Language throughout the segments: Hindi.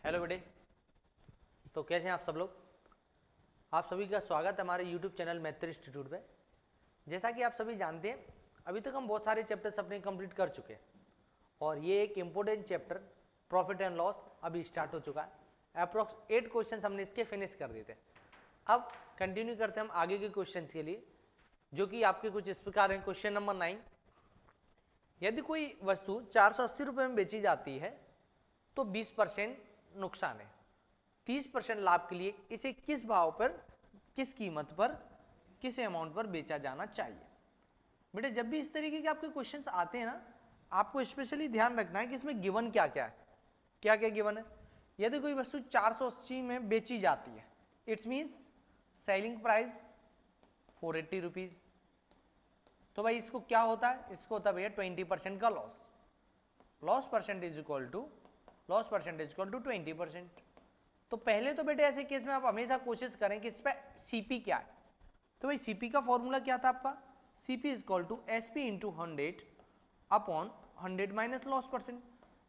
हेलो बेटे, तो कैसे हैं आप सब लोग। आप सभी का स्वागत है हमारे यूट्यूब चैनल मैथ्री इंस्टीट्यूट पे। जैसा कि आप सभी जानते हैं, अभी तक हम बहुत सारे चैप्टर्स अपने कंप्लीट कर चुके हैं और ये एक important chapter profit and loss अभी स्टार्ट हो चुका है। अप्रॉक्स 8 क्वेश्चन हमने इसके फिनिश कर दिए थे। अब कंटिन्यू करते हैं हम आगे के क्वेश्चन के लिए, जो कि आपके कुछ इस प्रकार हैं। क्वेश्चन नंबर 9, यदि कोई वस्तु 480 रुपये में बेची जाती है तो 20% नुकसान है, 30% लाभ के लिए इसे किस भाव पर, किस कीमत पर, किस अमाउंट पर बेचा जाना चाहिए। बेटे जब भी इस तरीके के आपके क्वेश्चंस आते हैं ना, आपको स्पेशली ध्यान रखना है कि इसमें गिवन क्या क्या है। क्या क्या गिवन है। यदि कोई वस्तु 480 में बेची जाती है, it's means selling price 480 rupees. तो भाई इसको क्या होता है, इसको होता है भैया 20% का loss. Loss percentage equal to 20%। तो पहले तो बेटे ऐसे केस में आप हमेशा कोशिश करें कि इस पर सीपी क्या है। तो भाई सीपी का फॉर्मूला क्या था आपका, CP is equal to SP into 100 upon 100 minus loss percent.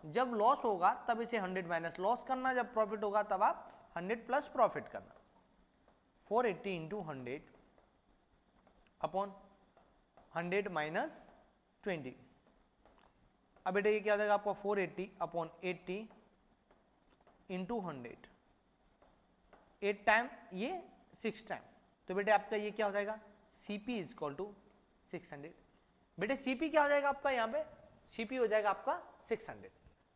जब लॉस होगा तब इसे 100 माइनस लॉस करना, जब प्रॉफिट होगा तब आप 100 प्लस प्रॉफिट करना। 480 इंटू 100 अपॉन 100 माइनस 20। अब बेटे ये क्या हो जाएगा आपका 480 अपॉन 80 इंटू 100, 8 टाइम ये 6 टाइम। तो बेटे आपका ये क्या हो जाएगा, सीपी इज इक्वल टू 600। बेटे सीपी क्या हो जाएगा आपका, यहाँ पे सीपी हो जाएगा आपका 600।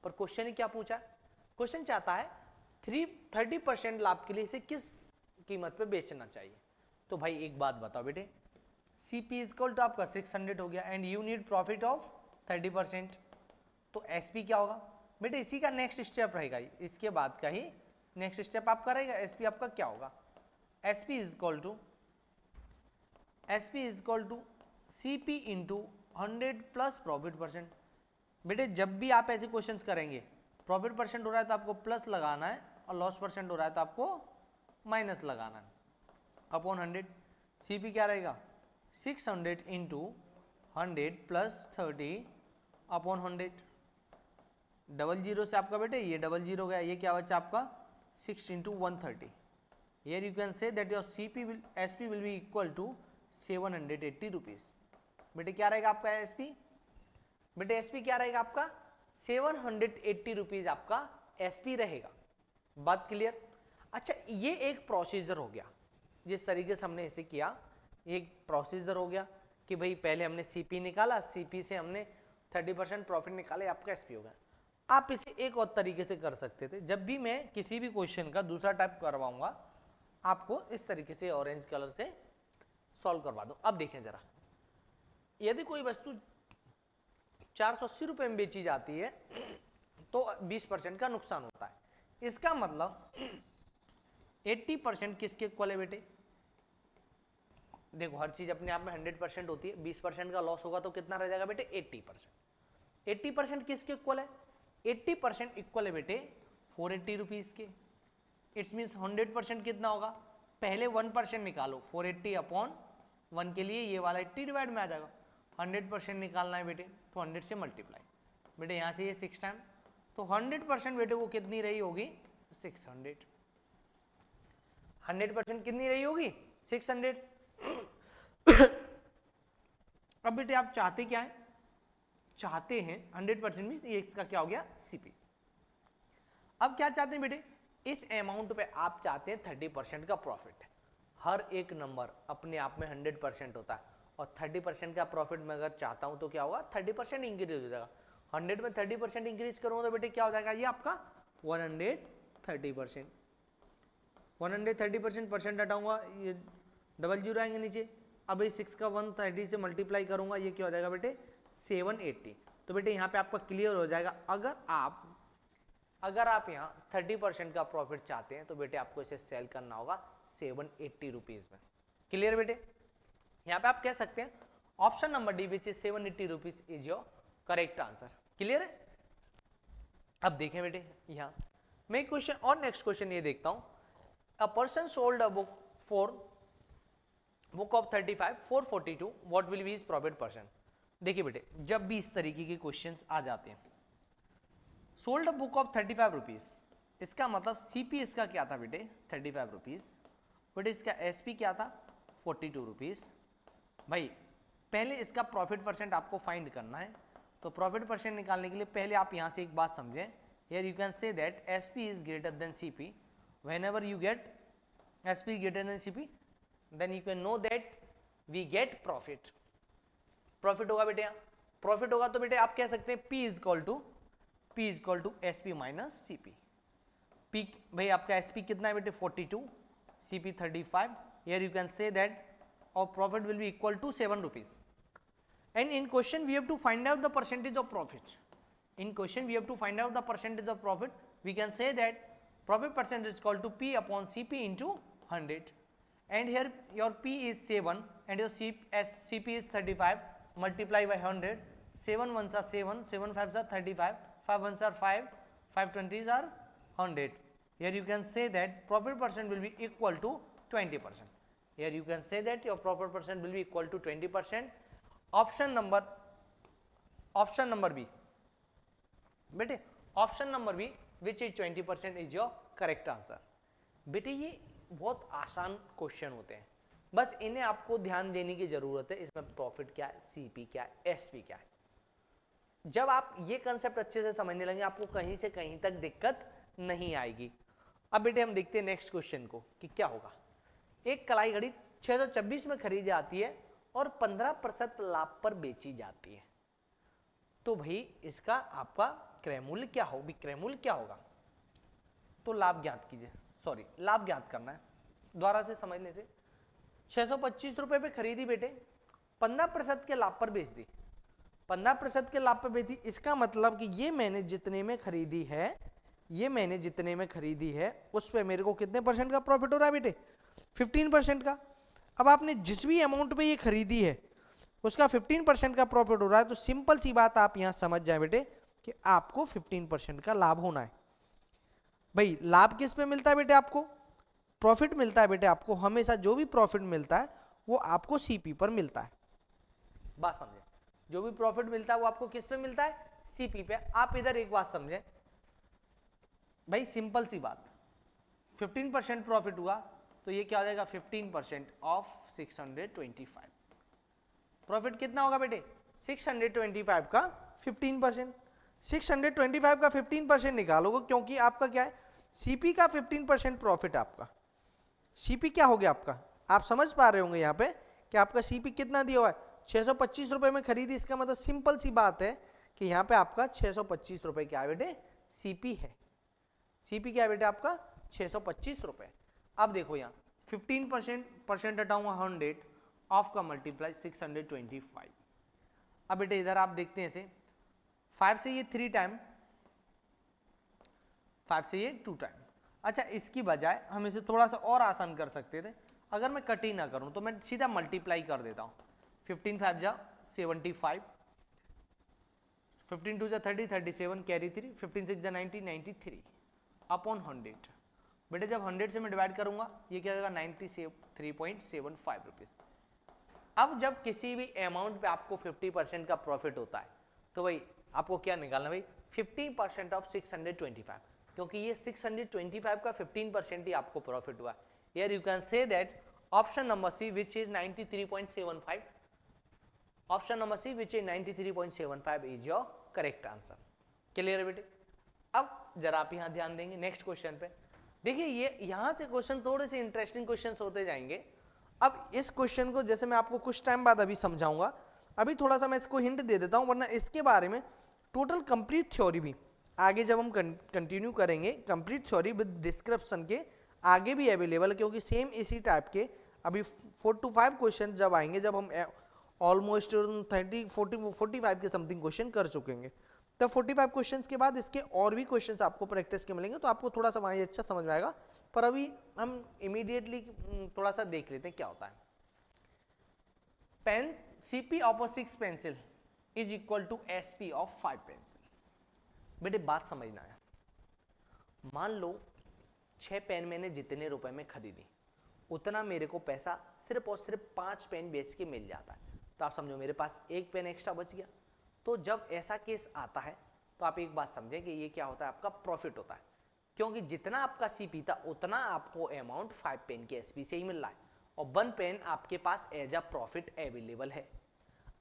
पर क्वेश्चन ही क्या पूछा है, क्वेश्चन चाहता है 30% लाभ के लिए इसे किस कीमत पे बेचना चाहिए। तो भाई एक बात बताओ बेटे, सीपी इज इक्वल टू आपका 600 हो गया and you need profit of 30%। तो एसपी क्या होगा बेटे, इसी का नेक्स्ट स्टेप रहेगा, इसके बाद का ही नेक्स्ट स्टेप आपका रहेगा। एसपी आपका क्या होगा, SP is equal to CP into 100 plus profit percent. बेटे जब भी आप ऐसे क्वेश्चंस करेंगे, प्रॉफिट परसेंट हो रहा है तो आपको प्लस लगाना है और लॉस परसेंट हो रहा है तो आपको माइनस लगाना है। अपॉन 100, सीपी क्या रहेगा 600 into 100 plus 30 upon 100। Double zero से आपका बेटे ये डबल जीरो गया, ये क्या बचा आपका 6 into 130। Here you can say that your SP will be equal to 780 rupees. बेटे क्या रहेगा आपका SP, बेटे SP क्या रहेगा आपका 780 रुपीज आपका SP रहेगा। बात क्लियर। अच्छा ये एक प्रोसीजर हो गया, जिस तरीके से हमने इसे किया, एक प्रोसीजर हो गया कि भाई पहले हमने CP निकाला, CP से हमने 30% प्रॉफिट निकाले, आपका SP हो गया। आप इसे एक और तरीके से कर सकते थे, जब भी मैं किसी भी क्वेश्चन का दूसरा टाइप करवाऊंगा आपको इस तरीके से ऑरेंज कलर से सॉल्व करवा दो। अब देखें जरा, यदि कोई वस्तु 480 रुपए में बेची जाती है तो 20% का नुकसान होता है। इसका मतलब 80% किसके इक्वल है बेटे, देखो हर चीज अपने आप में 100% होती है, 20% का लॉस होगा तो कितना रह जाएगा बेटे 80%। 80% किसके इक्वल है, 80% इक्वल है बेटे 480 रुपीज के। इट्स मीन्स 100% कितना होगा, पहले 1% निकालो, 480 अपॉन 1 के लिए ये वाला 80 डिवाइड में आ जाएगा। 100% निकालना है बेटे तो 100 से मल्टीप्लाई, बेटे यहाँ से ये 6 टाइम, तो 100% बेटे वो कितनी रही होगी 600। 100% कितनी रही होगी 600। अब बेटे आप चाहते क्या है, चाहते हैं 100% मीन्स ये इसका क्या हो गया सीपी। अब क्या चाहते हैं बेटे, इस अमाउंट पे आप चाहते हैं 30% का प्रॉफिट। हर एक नंबर अपने आप में 100% होता है और 30% का प्रॉफिट मैं अगर चाहता हूं तो क्या होगा 30% इंक्रीज हो जाएगा। 100 में 30% इंक्रीज करूंगा तो बेटे क्या हो जाएगा, ये आपका 130%। 130% परसेंट हटाऊंगा, ये डबल जीरो आएंगे नीचे। अब इस 6 का 130 से मल्टीप्लाई करूंगा, ये क्या हो जाएगा बेटे 780। तो बेटे यहाँ पे आपका क्लियर हो जाएगा, अगर आप यहाँ 30% का प्रॉफिट चाहते हैं तो बेटे आपको इसे सेल करना होगा 780 रुपीज में। क्लियर बेटे, यहाँ पे आप कह सकते हैं option number D which is 780 rupees is your correct answer. Clear है। अब देखें बेटे यहाँ मैं क्वेश्चन और नेक्स्ट क्वेश्चन ये देखता हूँ, a person sold a book of 35 442 what will be his profit percent. देखिए बेटे जब भी इस तरीके के क्वेश्चंस आ जाते हैं, sold a book of 35 rupees, इसका मतलब सीपी इसका क्या था बेटे 35 रुपीज़, बेटे इसका एसपी क्या था 42 रुपीज़। भाई पहले इसका प्रॉफिट परसेंट आपको फाइंड करना है, तो प्रॉफिट परसेंट निकालने के लिए पहले आप यहाँ से एक बात समझें, here you can say that SP is greater than CP. Whenever you get SP greater than CP then you can know that we get profit. Profit होगा बेटे, यहाँ प्रॉफिट होगा तो बेटे आप कह सकते हैं P is equal to S P minus C P. P भाई आपका एस पी कितना है बेटे 42, C P 35, here you can say that और profit will be equal to 7 rupees. And in question we have to find out the percentage of profit. In question we have to find out the percentage of profit, we can say that profit percentage is equal to P upon C P into 100, and here your P is 7 and your CP is 35, multiply by 100, 7 ones are 7, 7 fives are 35, 5 ones are 5, 5 20s are 100. Here you can say that profit percent will be equal to 20%. Here you can say that your profit percent will be equal to 20%. Option number B. बेटे option number B which is 20% is your correct answer. बेटे ये बहुत आसान क्वेश्चन होते हैं, बस इन्हें आपको ध्यान देने की जरूरत है। इसमें प्रॉफिट क्या है, सीपी क्या है, एसपी क्या है। जब आप ये कंसेप्ट अच्छे से समझने लगे आपको कहीं से कहीं तक दिक्कत नहीं आएगी। अब बेटे हम देखते हैं नेक्स्ट क्वेश्चन को कि क्या होगा। एक कलाई घड़ी 626 में खरीदी जाती है और 15% लाभ पर बेची जाती है, तो भाई इसका आपका क्रय मूल्य क्या हो, क्रय मूल्य क्या होगा। तो लाभ ज्ञात कीजिए, सॉरी लाभ ज्ञात करना है द्वारा से समझने से। 625 रुपए पे खरीदी बेटे, 15% के लाभ पर बेच दी, 15% के लाभ पर बेची, इसका मतलब कि ये मैंने जितने में खरीदी है उस पे मेरे को कितने परसेंट का प्रॉफिट हो रहा है बेटे 15% का। अब आपने जिस भी अमाउंट पे ये खरीदी है उसका 15% का प्रॉफिट हो रहा है, तो सिंपल सी बात आप यहां समझ जाए बेटे कि आपको 15% का लाभ होना है। भाई लाभ किस पे मिलता है बेटे, आपको प्रॉफिट मिलता है बेटे, आपको हमेशा जो भी प्रॉफिट मिलता है वो आपको सीपी पर मिलता है। बात समझे, जो भी प्रॉफिट मिलता है वो आपको किस पे मिलता है, सीपी पे। आप इधर एक बात समझे भाई, सिंपल सी बात, 15% प्रॉफिट हुआ तो ये क्या हो जाएगा 15% ऑफ 625। प्रॉफिट कितना होगा बेटे 625 का 15%, 625 का 15% निकालोगे, क्योंकि आपका क्या है सीपी का 15% प्रॉफिट। आपका सीपी क्या हो गया आपका, आप समझ पा रहे होंगे यहाँ पे कि आपका सीपी कितना दिया हुआ है 625 रुपए में खरीदी। इसका मतलब सिंपल सी बात है कि यहाँ पे आपका 625 रुपए क्या है बेटे सीपी है। सीपी क्या है बेटे आपका 625 रुपए। अब देखो यहाँ 15% हटाऊंगा 100 ऑफ का मल्टीप्लाई 625। अब बेटे इधर आप देखते हैं इसे 5 से ये 3 टाइम, 5 से ये 2 टाइम। अच्छा इसकी बजाय हम इसे थोड़ा सा और आसान कर सकते थे, अगर मैं कट ही ना करूं तो मैं सीधा मल्टीप्लाई कर देता हूं। 15 5 जा 75, 15 2 जा 30, 37 कैरी 3, 15 6 जा 90, 93 अपॉन 100। बेटे जब 100 से मैं डिवाइड करूंगा ये क्या होगा 93.75 रुपीज। अब जब किसी भी अमाउंट पे आपको 50% का प्रॉफिट होता है तो भाई आपको क्या निकालना भाई 50% ऑफ 625, क्योंकि ये 625 का 15% ही आपको प्रॉफिट हुआ। Here you can say that option number C which is 93.75, option number C which is 93.75 is your correct answer. Clear है बेटे। अब जरा आप यहाँ ध्यान देंगे नेक्स्ट क्वेश्चन पे। देखिए ये यहाँ से क्वेश्चन थोड़े से इंटरेस्टिंग क्वेश्चन होते जाएंगे। अब इस क्वेश्चन को जैसे मैं आपको कुछ टाइम बाद अभी समझाऊंगा, अभी थोड़ा सा मैं इसको हिंट दे देता हूँ, वरना इसके बारे में टोटल कंप्लीट थ्योरी भी आगे जब हम कंटिन्यू करेंगे, कंप्लीट थ्योरी विद डिस्क्रिप्शन के आगे भी अवेलेबल है, क्योंकि सेम इसी टाइप के अभी 4 to 5 क्वेश्चन जब आएंगे, जब हम ऑलमोस्ट 45 के समथिंग क्वेश्चन कर चुकेंगे, तब 45 क्वेश्चंस के बाद इसके और भी क्वेश्चंस आपको प्रैक्टिस के मिलेंगे, तो आपको थोड़ा सा वहाँ अच्छा समझ में आएगा। पर अभी हम इमीडिएटली थोड़ा सा देख लेते हैं क्या होता है। Pen CP of 6 pencil is equal to SP of 5 pencil. बेटे बात समझना है, मान लो 6 पेन मैंने जितने रुपए में खरीदी उतना मेरे को पैसा सिर्फ और सिर्फ 5 पेन बेच के मिल जाता है, तो आप समझो मेरे पास 1 पेन एक्स्ट्रा बच गया। तो जब ऐसा केस आता है तो आप एक बात समझें कि ये क्या होता है आपका प्रॉफिट होता है। क्योंकि जितना आपका सीपी था उतना आपको अमाउंट 5 पेन के एसपी से ही मिल रहा है और 1 पेन आपके पास एज अ प्रॉफिट अवेलेबल है।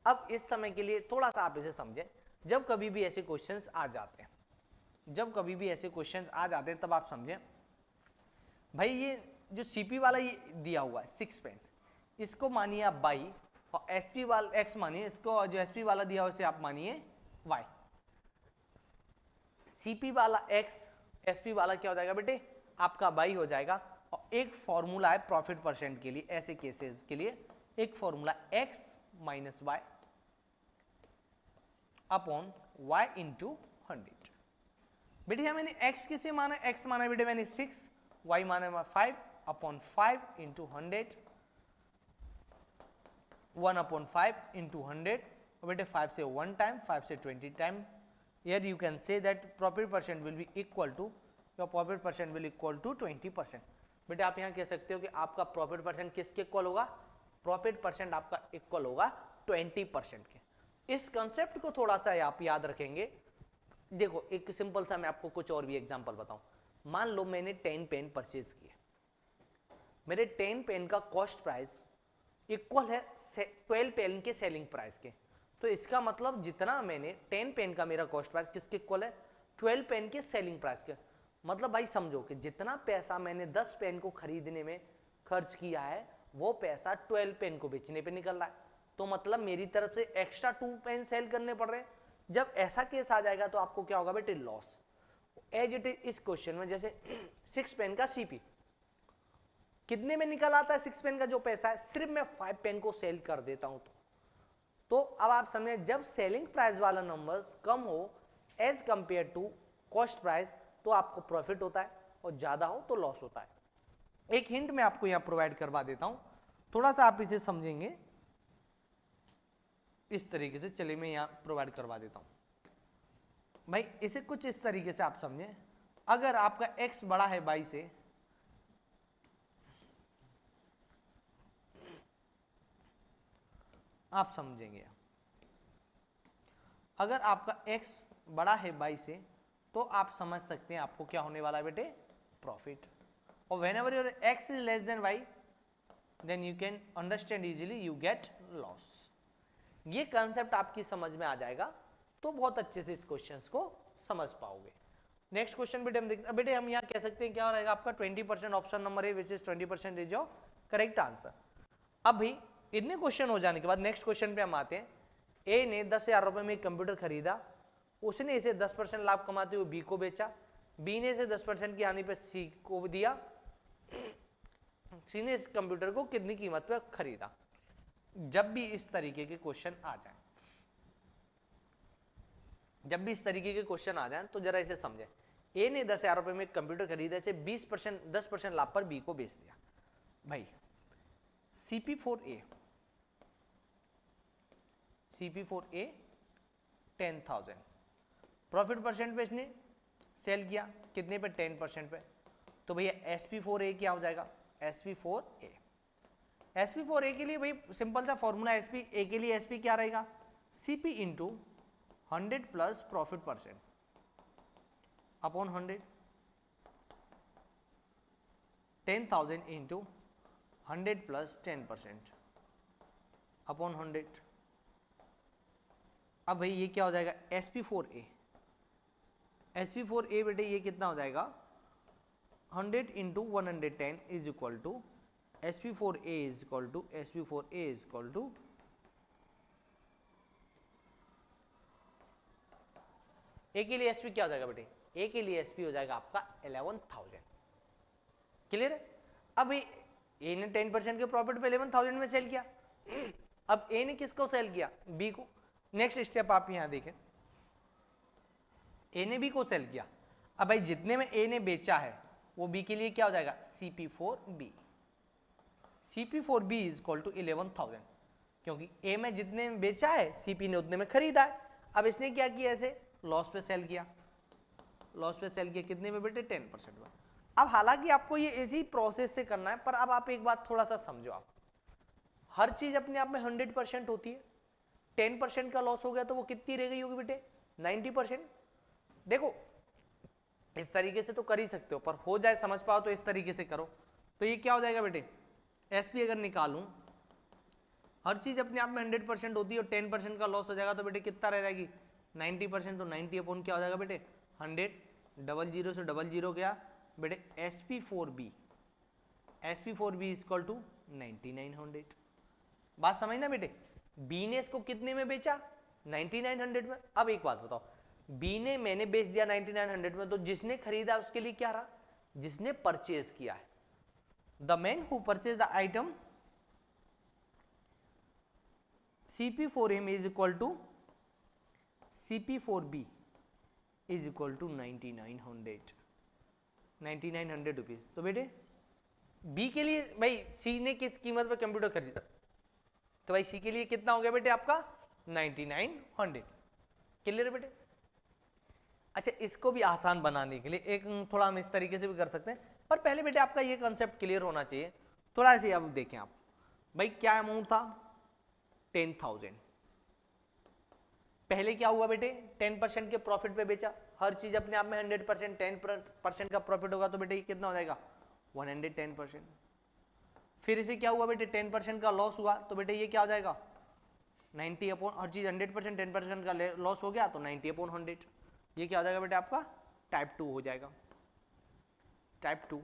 अब इस समय के लिए थोड़ा सा आप इसे समझें, जब कभी भी ऐसे क्वेश्चंस आ जाते हैं, जब कभी भी ऐसे क्वेश्चंस आ जाते हैं तब आप समझें भाई ये जो सीपी वाला ये दिया हुआ है 6 पेन, इसको मानिए आप बाई और एसपी वाला एक्स मानिए, इसको जो एसपी वाला दिया हुआ इसे आप मानिए वाई। सीपी वाला एक्स, एसपी वाला क्या हो जाएगा बेटे आपका बाई हो जाएगा। और एक फॉर्मूला है प्रॉफिट परसेंट के लिए, ऐसे केसेस के लिए एक formula X minus Y upon Y into 100। बेटे यहाँ मैंने x किसे माना, x माना बेटे मैंने 6, y माना 5 अपॉन 5 इंटू 100, 1 अपॉन 5 इंटू 100, बेटे 5 से 1 टाइम, 5 से 20 time. Here you can say that profit percent will be equal to, your profit percent will equal to 20%। बेटे आप यहाँ कह सकते हो कि आपका प्रॉफिट परसेंट किसके इक्वल होगा, प्रॉफिट परसेंट आपका इक्वल होगा 20% के। इस कंसेप्ट को थोड़ा सा आप याद रखेंगे। देखो एक सिंपल सा मैं आपको कुछ और भी एग्जांपल बताऊं। मान लो मैंने 10 पेन परचेज किए, मेरे 10 पेन का कॉस्ट प्राइस इक्वल है 12 पेन के सेलिंग प्राइस के। तो इसका मतलब जितना मैंने 10 पेन का मेरा कॉस्ट प्राइस किसके इक्वल है, 12 पेन के सेलिंग प्राइस के। मतलब भाई समझो कि जितना पैसा मैंने 10 पेन को खरीदने में खर्च किया है वो पैसा 12 पेन को बेचने पे निकल रहा है। तो मतलब मेरी तरफ से एक्स्ट्रा 2 पेन सेल करने पड़ रहे हैं। जब ऐसा केस आ जाएगा तो आपको क्या होगा बेटे, लॉस। एज इट इज इस क्वेश्चन में जैसे 6 पेन का सीपी कितने में निकल आता है, 6 पेन का जो पैसा है सिर्फ मैं 5 पेन को सेल कर देता हूं तो अब आप समझे जब सेलिंग प्राइस वाला नंबर्स कम हो as compare to cost price तो आपको प्रॉफिट होता है और ज्यादा हो तो लॉस होता है। एक हिंट मैं आपको यहां प्रोवाइड करवा देता हूं, थोड़ा सा आप इसे समझेंगे इस तरीके से। चलिए मैं यहां प्रोवाइड करवा देता हूं भाई, इसे कुछ इस तरीके से आप समझें। अगर आपका x बड़ा है 22 से, आप समझेंगे अगर आपका x बड़ा है 22 से तो आप समझ सकते हैं आपको क्या होने वाला है बेटे, प्रॉफिट। और whenever your x is less than y then you can understand easily you get loss। ये कंसेप्ट आपकी समझ में आ जाएगा तो बहुत अच्छे से इस क्वेश्चंस को समझ पाओगे। नेक्स्ट क्वेश्चन बेटे हम देखते हैं। बेटे हम यहाँ कह सकते हैं क्या रहेगा आपका 20% ऑप्शन नंबर है विच is 20% is your correct answer. अब भी इतने क्वेश्चन हो जाने के बाद नेक्स्ट क्वेश्चन पे हम आते हैं। ए ने 10,000 रुपए में एक कंप्यूटर खरीदा, उसने इसे 10% लाभ कमाते हुए बी को बेचा, बी ने इसे 10% की हानि पर सी को दिया, सी ने इस कंप्यूटर को कितनी कीमत पर खरीदा। जब भी इस तरीके के क्वेश्चन आ जाए, जब भी इस तरीके के क्वेश्चन आ जाए तो जरा इसे समझें। ए ने 10,000 रुपए में एक कंप्यूटर खरीदा, इसे 10% लाभ पर बी को बेच दिया। भाई CP4A 10,000 प्रॉफिट परसेंट पे इसने सेल किया कितने पे, 10% पे। तो भैया SP4A क्या हो जाएगा, SP4A के लिए भाई सिंपल सा फॉर्मूला SP के लिए SP क्या रहेगा, CP into 100 plus profit percent upon 100, 10,000 into 100 plus 10% upon 100। अब भाई ये क्या हो जाएगा, SP4A बेटे ये कितना हो जाएगा, 100 into 110 is equal to SP4A is equal to A के लिए SP क्या हो जाएगा बेटे, ए के लिए SP हो जाएगा आपका 11,000। क्लियर है। अब ए ने 10% के प्रॉफिट पे 11,000 में सेल किया। अब ए ने किसको सेल किया, बी को। नेक्स्ट स्टेप आप यहां देखें, ए ने बी को सेल किया। अब भाई जितने में ए ने बेचा है वो बी के लिए क्या हो जाएगा, CP4B इज इक्वल टू 11,000, क्योंकि ए में जितने में बेचा है CP ने उतने में खरीदा है। अब इसने क्या किया, ऐसे लॉस पे सेल किया, कितने में बेटे, 10% में। अब हालांकि आपको ये इसी प्रोसेस से करना है, पर अब आप एक बात थोड़ा सा समझो, आप हर चीज अपने आप में 100% होती है। 10% का लॉस हो गया तो वो कितनी रह गई होगी बेटे, 90%। देखो इस तरीके से तो कर ही सकते हो, पर हो जाए समझ पाओ तो इस तरीके से करो। तो ये क्या हो जाएगा बेटे, एसपी अगर निकालूं, हर चीज अपने आप में 100% होती है और 10% का लॉस हो जाएगा तो बेटे कितना रह जाएगी 90%, तो 90 अपॉन क्या हो जाएगा बेटे 100, डबल जीरो से डबल जीरो गया बेटे sp4b, sp4b इक्वल टू 9900। बात समझना बेटे, बी ने इसको कितने में बेचा 9900 में। अब एक बात बताओ, बी ने मैंने बेच दिया 9900 में, तो जिसने खरीदा उसके लिए क्या रहा, जिसने परचेज किया है, the man who purchase the item CP4M is equal to CP4B is equal to 9900 rupees. तो बेटे B के लिए भाई C ने किस कीमत पर कंप्यूटर खरीदा, तो भाई C के लिए कितना हो गया बेटे आपका 9900। क्लियर बेटे। अच्छा, इसको भी आसान बनाने के लिए एक थोड़ा हम इस तरीके से भी कर सकते हैं, पर पहले बेटे आपका ये कंसेप्ट क्लियर होना चाहिए थोड़ा। ऐसे अब देखें आप, भाई क्या अमाउंट था 10,000, पहले क्या हुआ बेटे 10% के प्रॉफिट पे बेचा, हर चीज अपने आप में 100%, 10% का प्रॉफिट होगा तो बेटे ये कितना हो जाएगा 110%। फिर इसे क्या हुआ बेटे 10% का लॉस हुआ तो बेटे ये क्या हो जाएगा 90 अपॉन, हर चीज 100%, 10% का लॉस हो गया तो 90 अपॉन 100। ये क्या हो जाएगा बेटे आपका टाइप 2 हो जाएगा। टाइप 2,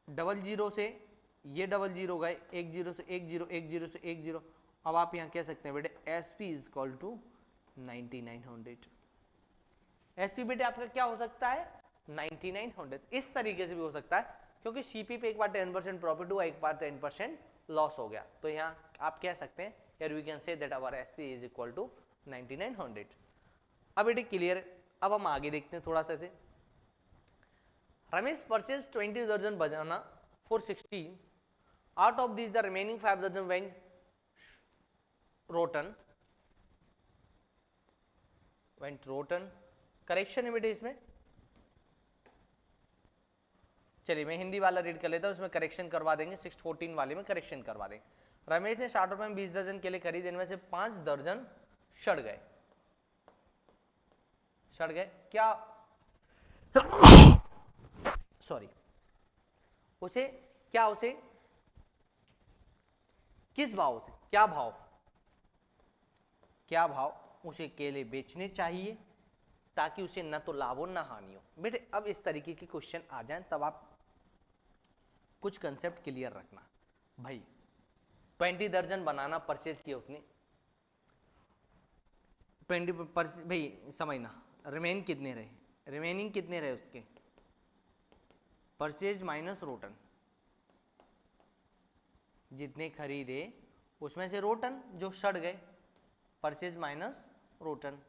डबल जीरो से ये डबल जीरो गए, एक जीरो से एक जीरो, एक जीरो से एक जीरो। अब आप यहाँ कह सकते हैं बेटे SP is equal to 9900। SP बेटे आपका क्या हो सकता है 9900। इस तरीके से भी हो सकता है क्योंकि CP पे एक बार 10% प्रॉफिट हुआ, एक बार 10% लॉस हो गया, तो यहाँ आप कह सकते हैं यार we can say that our SP is equal to 9900। अब बेटे क्लियर। अब हम आगे देखते हैं थोड़ा सा ऐसे, रमेश परचेज 20 दर्जन बनाना for 60, out of these the remaining 5 dozen went rotten, correction है बेटे इसमें। चलिए मैं हिंदी वाला रीड कर लेता हूँ, इसमें करेक्शन करवा देंगे, 614 वाले में करेक्शन करवा देंगे। रमेश ने 60 रुपए में 20 दर्जन केले खरीदे, इनमें से 5 दर्जन सड़ गए। सड़ गए क्या सॉरी, उसे क्या, उसे किस भाव से, क्या भाव, क्या भाव उसे केले बेचने चाहिए ताकि उसे न तो लाभ हो न हानि हो। बेटे अब इस तरीके के क्वेश्चन आ जाएं तब आप कुछ कंसेप्ट क्लियर रखना। भाई 20 दर्जन बनाना परचेज किए उतने 20 भाई समझना, रिमेन कितने रहे, रिमेनिंग कितने रहे उसके, परचेज माइनस रोटन, जितने खरीदे उसमें से रोटन जो सड़ गए, परचेज माइनस रोटन।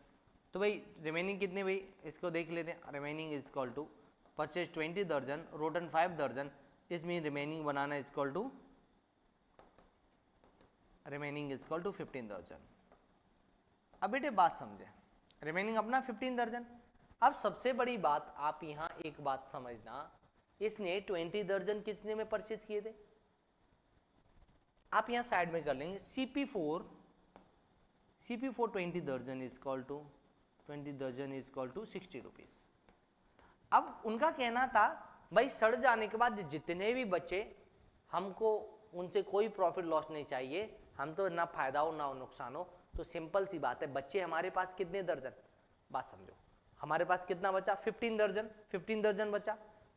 तो भाई रिमेनिंग कितने, भाई इसको देख लेते हैं। Remaining is equal to purchase 20 दर्जन, रोटन 5 दर्जन, इसमें remaining banana is equal to remaining is equal to 15 दर्जन। अब बेटे बात समझे, रिमेनिंग अपना 15 दर्जन। अब सबसे बड़ी बात आप यहाँ एक बात समझना, इसने 20 दर्जन कितने में परचेज किए थे, आप यहाँ साइड में कर लेंगे CP4 20 दर्जन इज इक्वल टू 20 दर्जन इज इक्वल टू 60 रुपीज। अब उनका कहना था भाई सड़ जाने के बाद जितने भी बचे हमको उनसे कोई प्रॉफिट लॉस नहीं चाहिए, हम तो ना फायदा हो ना नुकसान हो। तो सिंपल सी बात है, बच्चे हमारे पास कितने दर्जन, बात समझो, हमारे पास कितना बचा 15 दर्जन, 15 दर्जन बचा,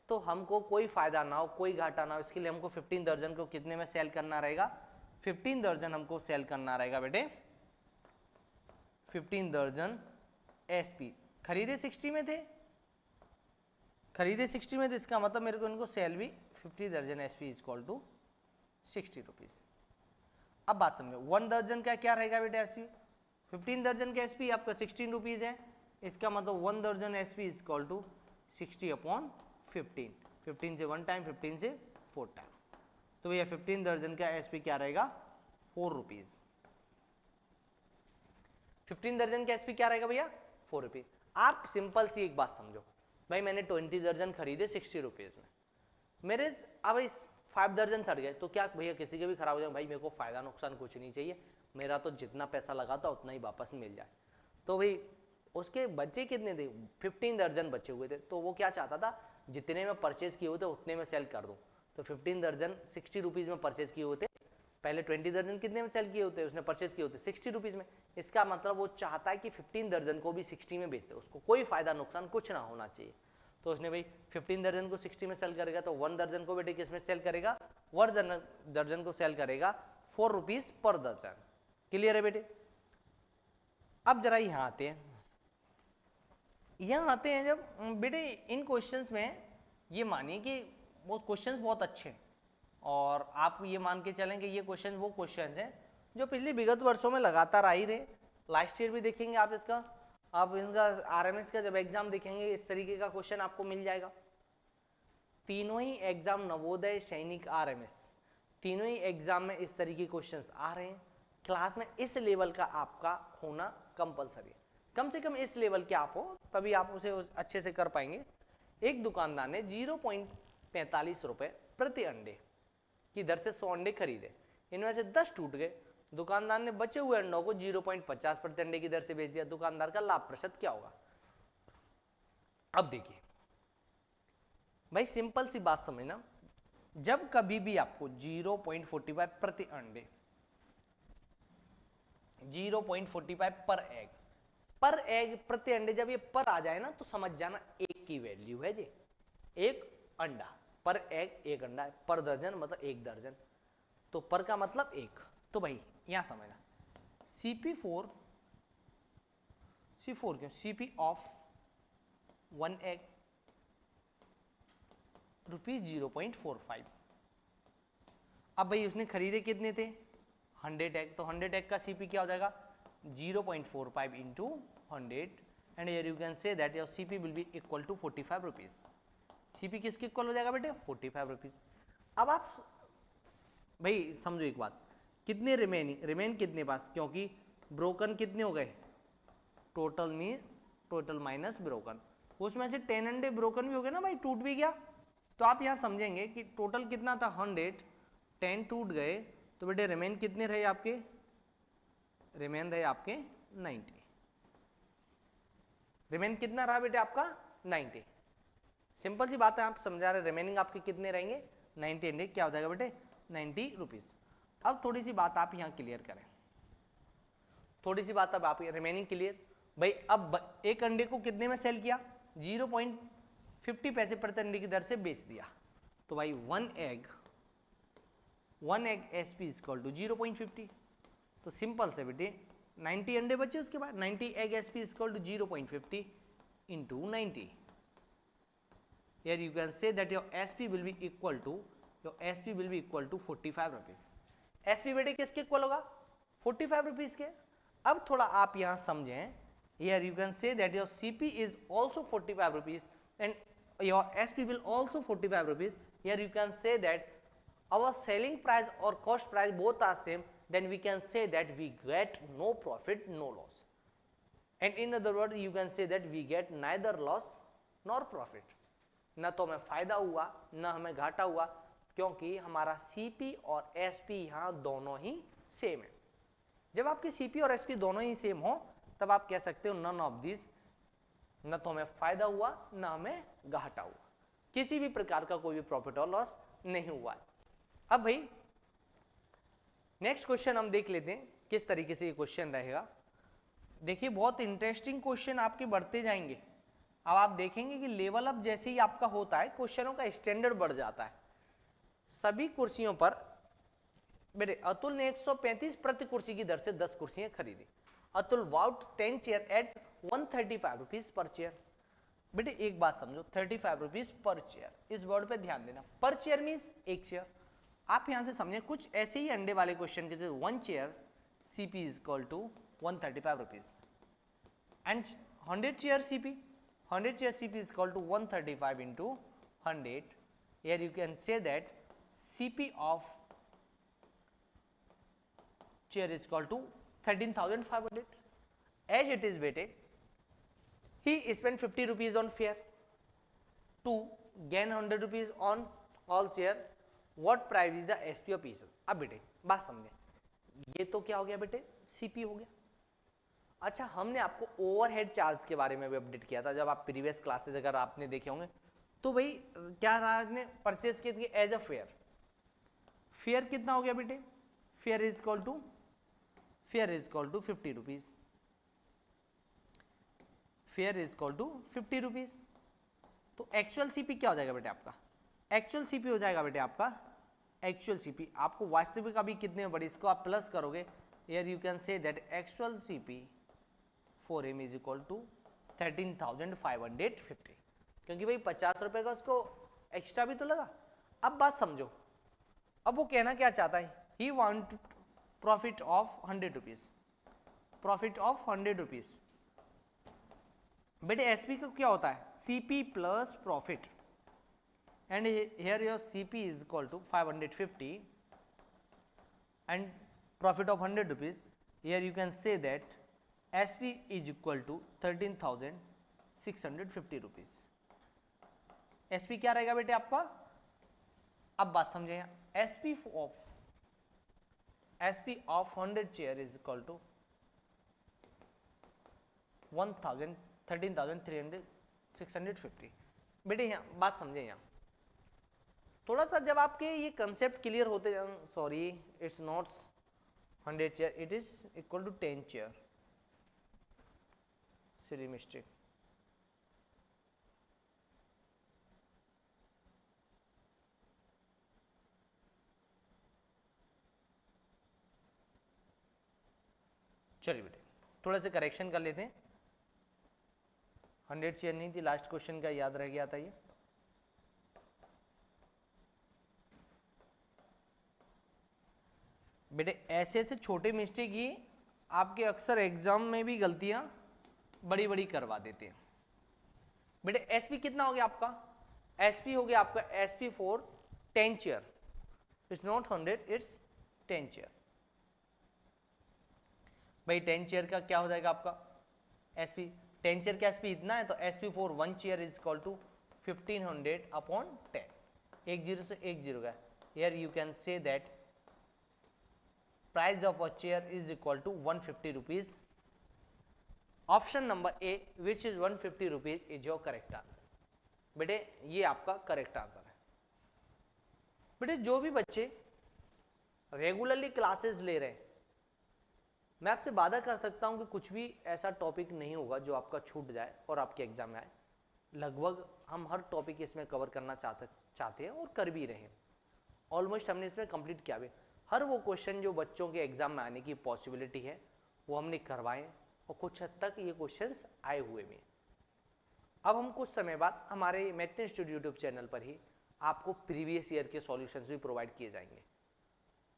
तो हमको कोई फायदा ना हो कोई घाटा ना हो, इसके लिए हमको 15 दर्जन को कितने में सेल करना रहेगा, 15 दर्जन हमको सेल करना रहेगा बेटे 15 दर्जन SP। खरीदे 60 में थे, खरीदे 60 में थे, इसका मतलब मेरे को इनको सेल भी 50 दर्जन SP is equal to 60 rupees. अब बात समझो 1 दर्जन का क्या रहेगा बेटे SP, 15 दर्जन का SP आपका 16 रुपीज है, इसका मतलब 1 दर्जन SP is equal to 60 upon 15, 15 से 1 टाइम, 15 से 4 टाइम, तो भैया 15 दर्जन का SP क्या रहेगा 4 रुपीज। 15 दर्जन का SP क्या रहेगा भैया 4 रुपीज। आप सिंपल सी एक बात समझो, भाई मैंने 20 दर्जन खरीदे 60 रुपीज में, मेरे अब इस 5 दर्जन सड़ गए, तो क्या भैया किसी के भी खराब हो जाए, भाई मेरे को फायदा नुकसान कुछ नहीं चाहिए, मेरा तो जितना पैसा लगा था उतना ही वापस मिल जाए। तो भाई उसके बच्चे कितने थे, 15 दर्जन बचे हुए थे, तो वो क्या चाहता था, जितने में परचेज किए हुए थे उतने में सेल कर दूं। तो 15 दर्जन 60 रुपीज़ में परचेज किए हुए थे, पहले 20 दर्जन कितने में सेल किए होते, उसने परचेज किए होते 60 रुपीज़ में। इसका मतलब वो चाहता है कि 15 दर्जन को भी 60 में बेचते, उसको कोई फायदा नुकसान कुछ ना होना चाहिए। तो उसने भाई 15 दर्जन को 60 में सेल करेगा, तो 1 दर्जन को बेटे किस में सेल करेगा, 1 दर्जन को सेल करेगा 4 रुपीज़ पर दर्जन। क्लियर है बेटे। अब जरा यहाँ आते हैं, जब बेटे इन क्वेश्चंस में ये मानिए कि वो क्वेश्चंस बहुत अच्छे हैं, और आप ये मान के चलें कि ये क्वेश्चन वो क्वेश्चंस हैं जो पिछले विगत वर्षों में लगातार आ ही रहे। लास्ट ईयर भी देखेंगे आप इसका आरएमएस का जब एग्जाम देखेंगे इस तरीके का क्वेश्चन आपको मिल जाएगा। तीनों ही एग्जाम नवोदय, सैनिक, आरएमएस, तीनों ही एग्जाम में इस तरीके के क्वेश्चंस आ रहे हैं। क्लास में इस लेवल का आपका होना कंपलसरी है, कम से कम इस लेवल के आप हो, तभी आप उसे अच्छे से कर पाएंगे। एक दुकानदार ने 0.45 रुपए प्रति अंडे की दर से 100 अंडे खरीदे, इनमें से 10 टूट गए। दुकानदार ने बचे हुए अंडों को 0.50 प्रति अंडे की दर से बेच दिया। दुकानदार का लाभ प्रतिशत क्या होगा। अब देखिए भाई, सिंपल सी बात समझना, जब कभी भी आपको 0.45 प्रति अंडे, 0.45 पर एग प्रति अंडे, जब ये पर आ जाए ना तो समझ जाना एक की वैल्यू है जी, एक अंडा पर एग, एक अंडा है, पर दर्जन मतलब एक दर्जन, तो पर का मतलब एक। तो भाई यहां समझना CP4 क्यों, CP ऑफ 1 एग ₹0.45। अब भाई उसने खरीदे कितने थे, 100 एग, तो 100 एग का CP क्या हो जाएगा 0.45 into 100, and here you can say that your CP will be equal to 45 rupees। CP किसके इक्वल हो जाएगा बेटे, 45 रुपीज। अब आप भाई समझो एक बात, कितने रिमेन कितने पास, क्योंकि ब्रोकन कितने हो गए, टोटल माइनस ब्रोकन, उसमें से 10 अंडे ब्रोकन भी हो गए ना भाई, टूट भी गया। तो आप यहाँ समझेंगे कि टोटल कितना था 100, 10 टूट गए, तो बेटे रिमेन कितने रहे आपके, रिमेन रहे आपके 90। रिमेन कितना रहा बेटे आपका 90। सिंपल सी बात है, आप समझा रहे, रिमेनिंग आपके कितने रहेंगे 90 अंडे, क्या हो जाएगा बेटे 90 रुपीज। अब थोड़ी सी बात आप यहाँ क्लियर करें, थोड़ी सी बात अब आप रिमेनिंग क्लियर भाई। अब एक अंडे को कितने में सेल किया, 0.50 पैसे प्रति अंडे की दर से बेच दिया, तो भाई 1 एग SP इक्वल टू 0.50। तो सिंपल से बेटे 90 अंडे बचे, उसके बाद 90 egg SP equal to 0.50 into 90। Here you can say that your SP will be equal to 45 rupees। SP बेटे किसके इक्वल होगा 45 रुपीज के। अब थोड़ा आप यहाँ समझें, here you can say that your CP is also 45 rupees and your SP will also 45 rupees। Here you can say that our selling price or cost price both are same, then we can say that we get no profit no loss, and in other words you can say that we get neither loss nor profit। न तो हमें फायदा हुआ न हमें घाटा हुआ, क्योंकि हमारा CP और SP यहाँ दोनों ही सेम है। जब आपके CP और SP दोनों ही सेम हो तब आप कह सकते हो नन ऑफ दिस, न तो हमें फायदा हुआ न हमें घाटा हुआ, किसी भी प्रकार का कोई भी प्रॉफिट और लॉस नहीं हुआ है। अब भाई नेक्स्ट क्वेश्चन हम देख लेते हैं किस तरीके से ये क्वेश्चन रहेगा। देखिए बहुत इंटरेस्टिंग क्वेश्चन आपके बढ़ते जाएंगे। अब आप देखेंगे कि लेवल अप जैसे ही आपका होता है क्वेश्चनों का स्टैंडर्ड बढ़ जाता है। सभी कुर्सियों पर बेटे अतुल ने 135 प्रति कुर्सी की दर से 10 कुर्सियां खरीदी। Atul bought 10 chair at 135 rupees per chair. बेटे एक बात समझो, 35 रुपीज पर चेयर, इस वर्ड पे ध्यान देना। पर चेयर मीन्स एक चेयर। आप यहां से समझे कुछ ऐसे ही अंडे वाले क्वेश्चन के, 1 chair CP is equal to 135 rupees and 100 chair CP, 100 chair CP is equal to 135 into 100। Here you can say that CP of chair is equal to 13,500। As it is weighted, he spent 50 rupees on fare to gain 100 rupees on all chair। What price is the SP of each? अब बेटे बात समझे, ये तो क्या हो गया बेटे CP हो गया। अच्छा, हमने आपको ओवरहेड चार्ज के बारे में भी अपडेट किया था जब आप प्रीवियस क्लासेस अगर आपने देखे होंगे। तो भाई क्या रहा, ने परचेज किए एज अ फेयर। फेयर कितना हो गया बेटे, fair is equal to 50 rupees. Fair is equal to 50 rupees. तो एक्चुअल सीपी क्या हो जाएगा बेटे आपका, एक्चुअल सीपी हो जाएगा बेटे आपका, एक्चुअल सीपी आपको वास्तविक अभी कितने में पड़ी, इसको आप प्लस करोगे, here you can say that actual CP for him is equal to 13,550, क्योंकि भाई 50 रुपए का उसको एक्स्ट्रा भी तो लगा। अब बात समझो, अब वो कहना क्या चाहता है, he want profit of 100 rupees, profit of 100 rupees. बेटे एसपी का क्या होता है, CP plus profit, and here your CP is equal to 550 and profit of 100 rupees. Here you can say that SP is equal to 13,650 rupees. SP क्या रहेगा बेटे आपका, अब बात समझे, SP of 100 chair is equal to 13,650। बेटे यहाँ बात समझे, यहाँ थोड़ा सा जब आपके ये कंसेप्ट क्लियर होते, sorry it's not 100 chair, it is equal to 10 chair, silly mistake. चलिए बेटे थोड़ा सा करेक्शन कर लेते हैं, 100 चेयर नहीं थी, लास्ट क्वेश्चन का याद रह गया था ये। बेटे ऐसे ऐसे छोटे मिस्टेक ही आपके अक्सर एग्जाम में भी गलतियां बड़ी बड़ी करवा देते हैं। बेटे एसपी कितना हो गया आपका, एसपी हो गया आपका, SP for 10 chair, it's not 100, it's 10 chair. भाई 10 चेयर का क्या हो जाएगा आपका एसपी, 10 चेयर का एसपी इतना है, तो SP for 1 chair is equal to 1500 upon 10, एक जीरो से एक जीरो गया, here you can say that price of a chair is equal to 150 rupees. Option number A which is 150 rupees is your correct answer. बेटे ये आपका करेक्ट आंसर है। बेटे जो भी बच्चे रेगुलरली क्लासेस ले रहे हैं, मैं आपसे वादा कर सकता हूं कि कुछ भी ऐसा टॉपिक नहीं होगा जो आपका छूट जाए और आपके एग्जाम में आए। लगभग हम हर टॉपिक इसमें कवर करना चाहते हैं और कर भी रहे हैं। ऑलमोस्ट हमने इसमें कंप्लीट किया भी, हर वो क्वेश्चन जो बच्चों के एग्जाम में आने की पॉसिबिलिटी है वो हमने करवाए और कुछ हद तक ये क्वेश्चंस आए हुए भी हैं। अब हम कुछ समय बाद हमारे मैथ इंस्टीट्यूट यूट्यूब चैनल पर ही आपको प्रीवियस ईयर के सॉल्यूशंस भी प्रोवाइड किए जाएंगे,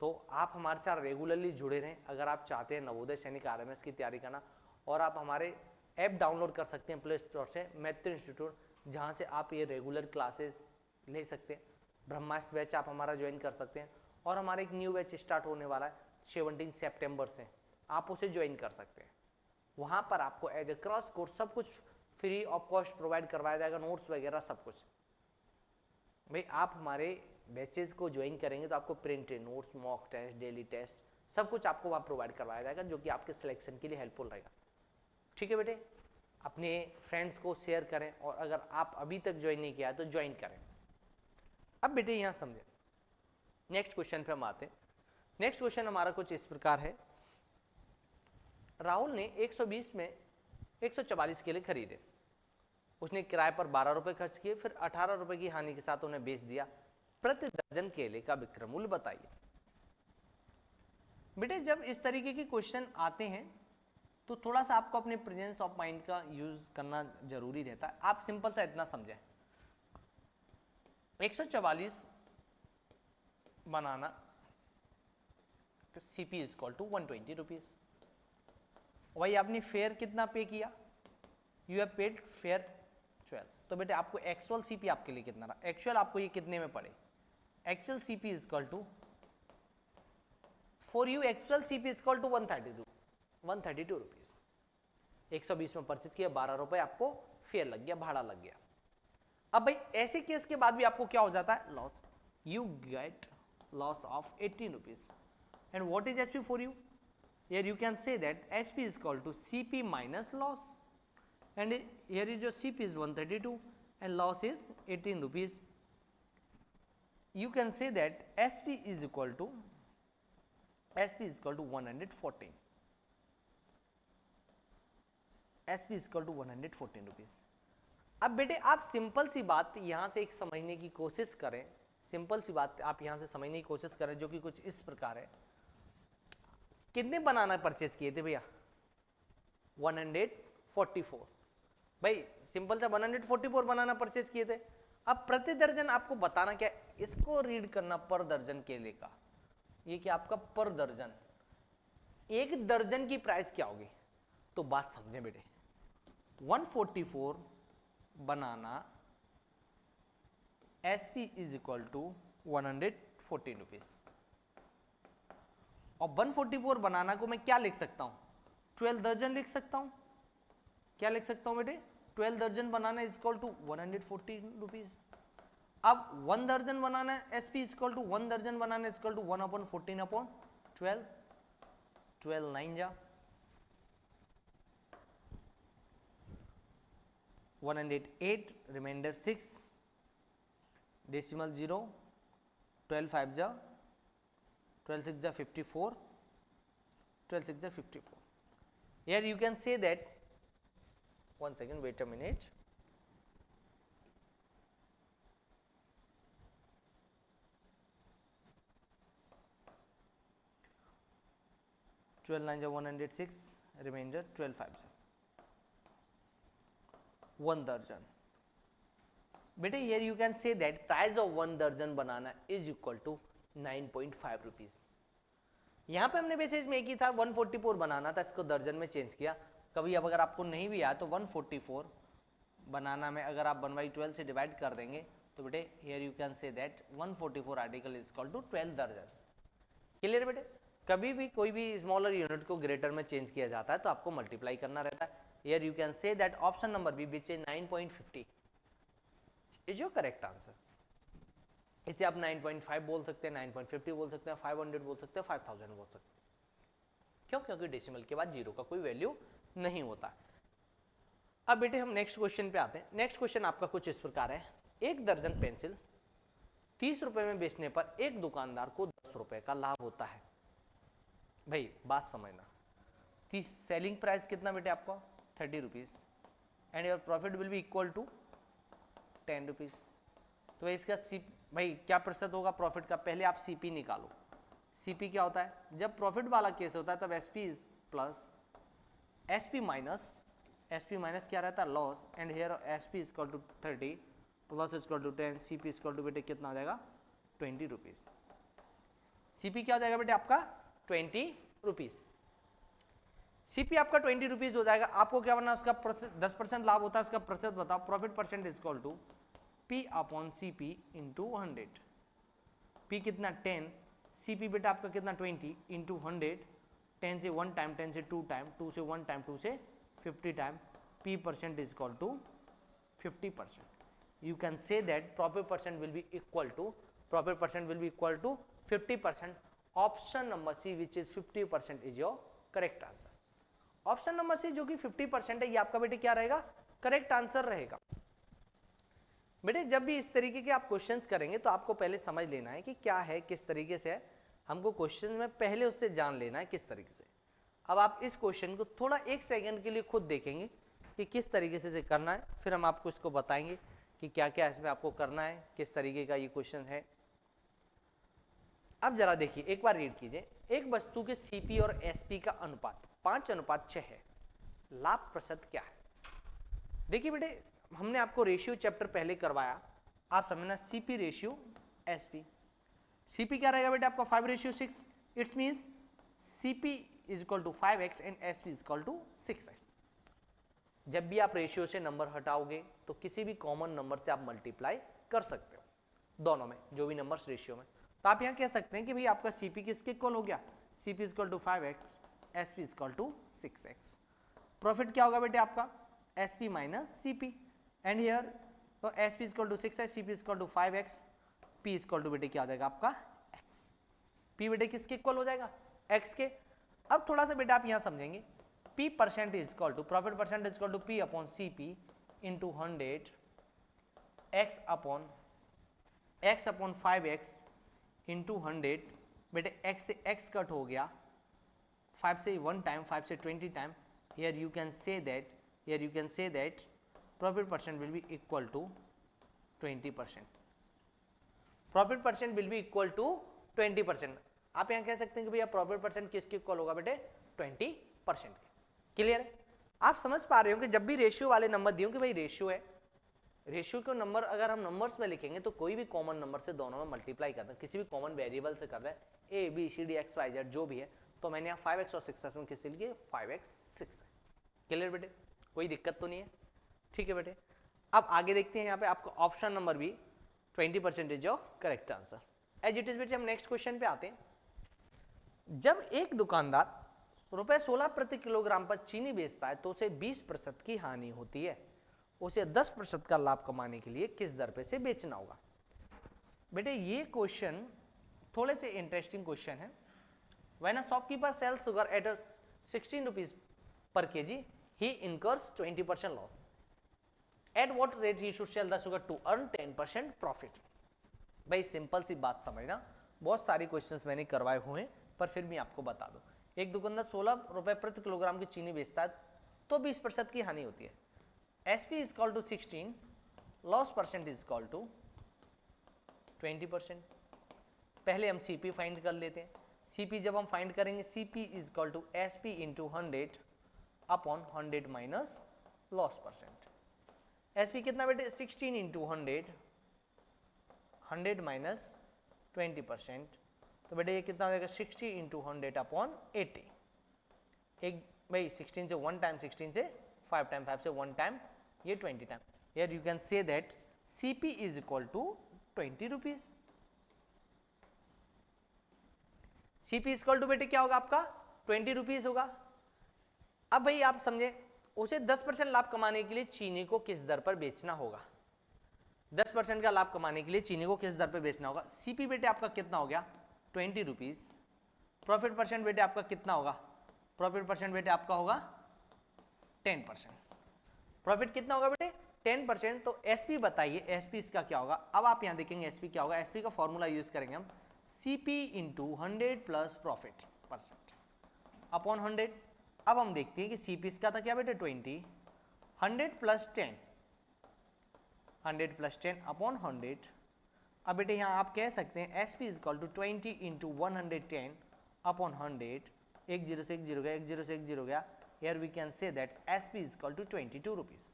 तो आप हमारे साथ रेगुलरली जुड़े रहें। अगर आप चाहते हैं नवोदय सैनिक आरएमएस की तैयारी करना, और आप हमारे ऐप डाउनलोड कर सकते हैं प्ले स्टोर से, मैथ इंस्टीट्यूट, जहाँ से आप ये रेगुलर क्लासेस ले सकते हैं। ब्रह्मास्त्र बैच आप हमारा ज्वाइन कर सकते हैं, और हमारा एक न्यू बैच स्टार्ट होने वाला है 17 सितंबर से, आप उसे ज्वाइन कर सकते हैं। वहाँ पर आपको एज ए क्रॉस कोर्स सब कुछ फ्री ऑफ कॉस्ट प्रोवाइड करवाया जाएगा, नोट्स वगैरह सब कुछ। भाई आप हमारे बैचेस को ज्वाइन करेंगे तो आपको printed notes, mock test, daily test सब कुछ आपको वहाँ प्रोवाइड करवाया जाएगा, जो कि आपके सिलेक्शन के लिए हेल्पफुल रहेगा। ठीक है बेटे, अपने फ्रेंड्स को शेयर करें, और अगर आप अभी तक ज्वाइन नहीं किया है तो ज्वाइन करें। अब बेटे यहाँ समझें, नेक्स्ट क्वेश्चन पे हम आते हैं। नेक्स्ट क्वेश्चन हमारा कुछ इस प्रकार है, राहुल ने 120 में 144 केले खरीदे, उसने किराए पर 12 रुपए खर्च किए, फिर 18 रुपए की हानि के साथ उन्हें बेच दिया, प्रति दर्जन केले का विक्रय मूल्य बताइए। बेटे जब इस तरीके के क्वेश्चन आते हैं तो थोड़ा सा आपको अपने प्रेजेंस ऑफ माइंड का यूज करना जरूरी रहता है। आप सिंपल सा इतना समझें, 144 banana, CP is equal to 120 rupees. वही आपने फेयर कितना पे किया, यू हैव पेड फेयर 12, तो बेटे आपको एक्चुअल CP आपके लिए कितना रहा, एक्चुअल आपको ये कितने में पड़े, actual CP is equal to, for you actual CP is equal to 132 rupees. 120 में परचेज किया, 12 रुपए आपको फेयर लग गया, भाड़ा लग गया। अब भाई ऐसे केस के बाद भी आपको क्या हो जाता है, loss, you get loss of 18 rupees, and what is SP for you, here you can say that SP is equal to CP minus loss, and here is your CP is 132 and loss is 18 rupees. You can say that SP is equal to 114. SP is equal to 114 rupees. अब बेटे आप सिंपल सी बात यहाँ से एक समझने की कोशिश करें, सिंपल सी बात आप यहाँ से समझने की कोशिश करें जो कि कुछ इस प्रकार है. कितने बनाना परचेज किए थे भैया? 144. भाई सिंपल सा 144 बनाना परचेज किए थे. अब प्रति दर्जन आपको बताना क्या, इसको रीड करना पर दर्जन के लिए का, ये क्या आपका पर दर्जन, एक दर्जन की प्राइस क्या होगी? तो बात समझें बेटे, 144 banana SP is equal to 114 rupees. और 144 बनाना को मैं क्या लिख सकता हूं? 12 दर्जन लिख सकता हूं. क्या लिख सकता हूं बेटे? 12 दर्जन बनाना इज इक्वल टू 114 रुपीज. अब 1 दर्जन बनाना है, SP इज इक्वल टू 1 दर्जन बनाना इज इक्वल टू 1/14/12. 12 9 जा 108, रिमाइंडर 6, डेसिमल 0, 12 5 जा 12 6 जा 54, 12 6 जा 54. Here you can say that, one second, wait a minute. Twelve 9 जा 106, रिमाइंडर 12 5 जा 1 दर्जन. बेटे here you can say that price of 1 दर्जन बनाना is equal to 9.5 रुपीज. यहाँ पे हमने बेसिस में एक ही था 144 बनाना था, इसको दर्जन में चेंज किया. कभी अब अगर आपको नहीं भी आया तो 144 बनाना में अगर आप 1/12 से डिवाइड कर देंगे तो बेटे here you can say that 144 article is equal to 12 दर्जन. क्लियर बेटे? कभी भी कोई भी स्मॉलर यूनिट को ग्रेटर में चेंज किया जाता है तो आपको मल्टीप्लाई करना रहता है. Here you can say that option number B, which is 9.50, is your correct answer. इसे आप 9.5 बोल सकते हैं, 9.50 बोल सकते हैं, 500 बोल सकते हैं, 5000 बोल सकते हैं. क्यों? क्योंकि डेसिमल के बाद जीरो का कोई वैल्यू नहीं होता. अब बेटे हम नेक्स्ट क्वेश्चन पे आते हैं. नेक्स्ट क्वेश्चन आपका कुछ इस प्रकार है. एक दर्जन पेंसिल 30 रुपए में बेचने पर एक दुकानदार को 10 रुपए का लाभ होता है. भाई बात समझना, 30 सेलिंग प्राइस कितना बेटे आपका? 30 rupees, and your profit will be equal to 10 rupees. तो इसका भाई क्या प्रतिशत होगा प्रॉफिट का? पहले आप CP निकालो. CP क्या होता है? जब प्रॉफिट वाला केस होता है तब SP प्लस SP माइनस क्या रहता है? Loss. And here SP is equal to 30 plus is equal to 10, CP is equal to बेटे कितना हो जाएगा? 20 रुपीज. CP क्या हो जाएगा बेटे आपका? 20 रुपीज. CP आपका 20 रुपीज हो जाएगा. आपको क्या बनना? उसका 10% लाभ होता है, उसका प्रतिशत बताओ. Profit percent is equal to P upon CP into 100. P कितना? 10. CP बेटा आपका कितना? 20 इंटू 100. 10 से 1 टाइम, 10 से 2 टाइम, 2 से 1 टाइम, 2 से 50 time. P percent is equal to 50%. You can say that profit percent will be equal to 50%. Option number C, which is 50%, is your correct answer. Option number C जो कि 50% है, ये आपका बेटे क्या रहेगा? करेक्ट आंसर रहेगा. बेटे जब भी इस तरीके के आप क्वेश्चंस करेंगे तो आपको पहले समझ लेना है कि क्या है, किस तरीके से है. हमको क्वेश्चन में पहले उससे जान लेना है किस तरीके से. अब आप इस क्वेश्चन को थोड़ा 1 सेकंड के लिए खुद देखेंगे कि किस तरीके से करना है, फिर हम आपको इसको बताएंगे कि क्या क्या इसमें आपको करना है, किस तरीके का ये क्वेश्चन है. अब जरा देखिए, एक बार रीड कीजिए. एक वस्तु के CP और SP का अनुपात 5:6 है. लाभ प्रतिशत क्या है? देखिए बेटे हमने आपको रेशियो चैप्टर पहले करवाया, आप समझना. CP ratio SP. CP क्या रहेगा बेटे आपका? 5:6. It's means CP is equal to 5x and SP is equal to 6x. जब भी आप रेशियो से नंबर हटाओगे तो किसी भी कॉमन नंबर से आप मल्टीप्लाई कर सकते हो, दोनों में जो भी नंबर्स रेशियो में. तो आप यहाँ कह सकते हैं कि भाई आपका CP किसके इक्वल हो गया? CP is equal to 5x, SP is equal to 6x. Profit क्या होगा बेटे आपका? SP minus CP. And here तो SP is equal to 6x, CP is equal to 5x, P is equal to बेटे क्या हो जाएगा आपका? x. P बेटे किसके इक्वल हो जाएगा? x के. अब थोड़ा सा बेटा आप यहाँ समझेंगे, P percent is equal to profit percent is equal to P upon CP into 100 x upon 5x into 100। बेटे x से x कट हो गया, 5 से 1 टाइम, 5 से 20 time. here you can say that profit percent will be equal to 20%. Profit percent will be equal to 20%। आप यहाँ कह सकते हैं कि भैया प्रॉफिट परसेंट किसके इक्वल होगा बेटे, 20% के। क्लियर है? आप समझ पा रहे हो कि जब भी रेशियो वाले नंबर दिए कि भाई रेशियो है, रेशियो के नंबर अगर हम नंबर्स में लिखेंगे तो कोई भी कॉमन नंबर से दोनों में मल्टीप्लाई करते हैं, किसी भी कॉमन वेरिएबल से करते हैं, A B C D X Y Z जो भी है। तो मैंने यहाँ 5x और 6x में किससे लिए, 5x 6 है। क्लियर बेटे, कोई दिक्कत तो नहीं है? ठीक है बेटे, अब आगे देखते हैं। यहाँ पे आपको option number B 20% is your correct answer. As it is बेटे हम नेक्स्ट क्वेश्चन पे आते हैं। जब एक दुकानदार ₹16 प्रति किलोग्राम पर चीनी बेचता है तो उसे 20% की हानि होती है, उसे 10% का लाभ कमाने के लिए किस दर पे से बेचना होगा? बेटे ये क्वेश्चन थोड़े से इंटरेस्टिंग क्वेश्चन है। When a shopkeeper sells sugar at 16 rupees per KG, he incurs 20% loss. At what rate he should sell the sugar to earn 10% profit? भाई सिंपल सी बात समझना, बहुत सारे क्वेश्चंस मैंने करवाए हुए हैं पर फिर भी आपको बता दो। एक दुकानदार 16 रुपए प्रति किलोग्राम की चीनी बेचता है तो 20% की हानि होती है। SP is equal to 16, loss percent is equal to 20%। पहले हम CP फाइंड कर लेते हैं। CP जब हम फाइंड करेंगे, CP is equal to SP into 100 upon 100 minus loss percent. SP कितना बेटे, 16 इंटू 100 माइनस 20%। तो बेटे ये कितना हो जाएगा, 60 इंटू 100 अपॉन 80। एक भाई 16 से 1 टाइम, 16 से 5 टाइम, 5 से 1 टाइम, ये 20 time. Here you can say that CP is equal to 20 rupees. CP is equal to बेटे क्या होगा आपका, 20 रुपीज होगा। अब भाई आप समझे, उसे 10% लाभ कमाने के लिए चीनी को किस दर पर बेचना होगा? 10% का लाभ कमाने के लिए चीनी को किस दर पर बेचना होगा? CP बेटे आपका कितना हो गया, 20 रुपीज। प्रॉफिट परसेंट बेटे आपका कितना होगा? प्रॉफिट परसेंट बेटे आपका होगा 10%। प्रॉफिट कितना होगा बेटे, 10%। तो SP बताइए, SP इसका क्या होगा? अब आप यहां देखेंगे SP क्या होगा। SP का फॉर्मूला यूज करेंगे हम, CP into 100 plus profit percent upon 100। अब हम देखते हैं कि CP इसका था क्या बेटे, 20, 100 प्लस 10, 100 प्लस 10 अपॉन 100। अब बेटे यहाँ आप कह सकते हैं SP is equal to 20 into 110 upon 100। एक जीरो से एक जीरो गया, एक जीरो से एक जीरो गया। Here we can say that SP is equal to 22 rupees.